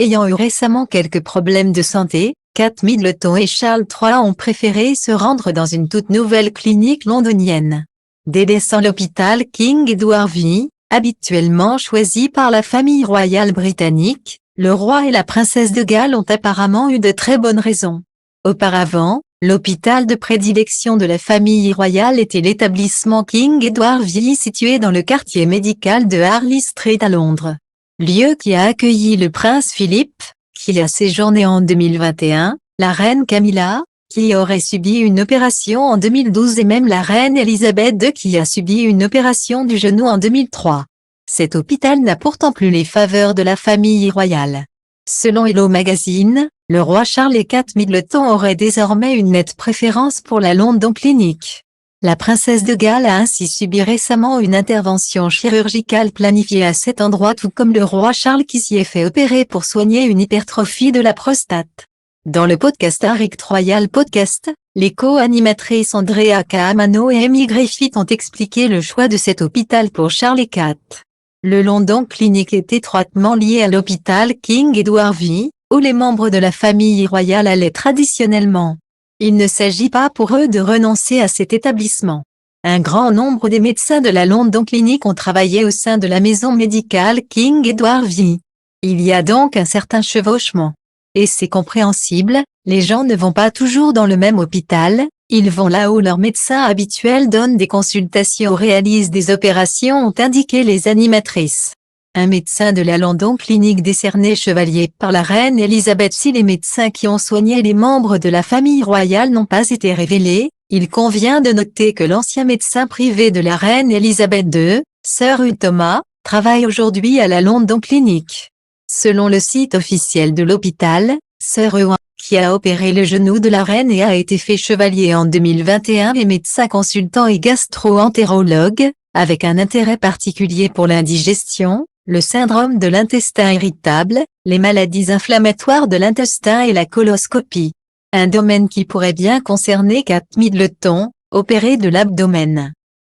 Ayant eu récemment quelques problèmes de santé, Kate Middleton et Charles III ont préféré se rendre dans une toute nouvelle clinique londonienne. Délaissant l'hôpital King Edward VII, habituellement choisi par la famille royale britannique, le roi et la princesse de Galles ont apparemment eu de très bonnes raisons. Auparavant, l'hôpital de prédilection de la famille royale était l'établissement King Edward VII situé dans le quartier médical de Harley Street à Londres. Lieu qui a accueilli le prince Philippe, qui a séjourné en 2021, la reine Camilla, qui aurait subi une opération en 2012 et même la reine Elisabeth II qui a subi une opération du genou en 2003. Cet hôpital n'a pourtant plus les faveurs de la famille royale. Selon Hello Magazine, le roi Charles et Kate Middleton auraient désormais une nette préférence pour la London Clinic. La princesse de Galles a ainsi subi récemment une intervention chirurgicale planifiée à cet endroit tout comme le roi Charles qui s'y est fait opérer pour soigner une hypertrophie de la prostate. Dans le podcast Harriet Royal Podcast, les co-animatrices Andrea Caamano et Amy Griffith ont expliqué le choix de cet hôpital pour Charles et Kate. Le London Clinic est étroitement lié à l'hôpital King Edward VII, où les membres de la famille royale allaient traditionnellement. Il ne s'agit pas pour eux de renoncer à cet établissement. Un grand nombre des médecins de la London Clinic ont travaillé au sein de la maison médicale King Edward VII. Il y a donc un certain chevauchement. Et c'est compréhensible, les gens ne vont pas toujours dans le même hôpital, ils vont là où leur médecin habituel donne des consultations ou réalise des opérations ont indiqué les animatrices. Un médecin de la London Clinic décerné chevalier par la reine Elisabeth. Si les médecins qui ont soigné les membres de la famille royale n'ont pas été révélés, il convient de noter que l'ancien médecin privé de la reine Elisabeth II, Sir Hugh Thomas, travaille aujourd'hui à la London Clinic. Selon le site officiel de l'hôpital, Sir Hugh, qui a opéré le genou de la reine et a été fait chevalier en 2021 est médecin consultant et gastro-entérologue, avec un intérêt particulier pour l'indigestion, le syndrome de l'intestin irritable, les maladies inflammatoires de l'intestin et la coloscopie. Un domaine qui pourrait bien concerner Kate Middleton, opérée de l'abdomen.